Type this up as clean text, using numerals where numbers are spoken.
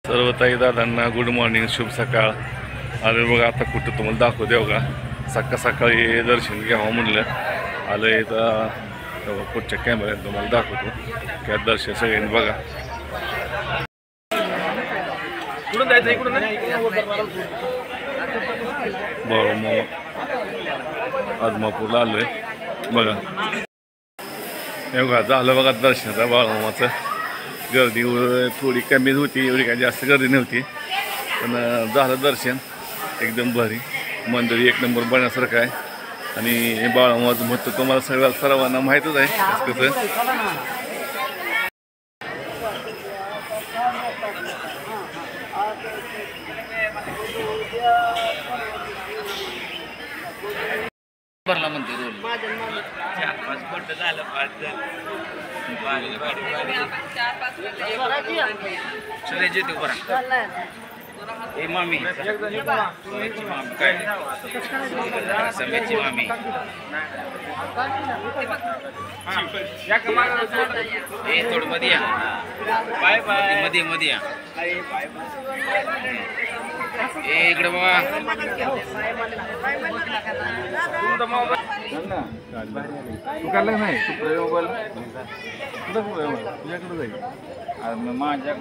सर्व ताई दादांना गुड मॉर्निंग, शुभ सकाळ. आणि मग आता कुठं तुम्हाला दाखवते बघा, सकाळी दर्शन घ्यावं म्हणलं आलं इथं. पुढच्या कॅमेऱ्यात तुम्हाला दाखवतो त्या दर्शन सगळ्यांनी बघा. मग आदमापूरला आलोय बघा. हे बघा झालं बघा दर्शनाचा बाळूमामाचं. गर्दी थोडी कमी होती, एवढी काही जास्त गर्दी नव्हती, पण झालं दर्शन एकदम भारी. मंदिर एक नंबर बघण्यासारखं आहे. आणि हे बाळूमामाचं महत्त्व तुम्हाला सर्वांना माहीतच आहे कसं. भरला म्हणते रोल 4-5 पट झालं. 5 सुरेश येते बरा. हे मामी सोन्याची मामी काय समेची मामी हे थोडं मध्ये या. Bye bye. मध्ये या. ए इकडे बघा. तू काढलं नाही तू प्रयोग तुझ्याकडे जाईल माझ्या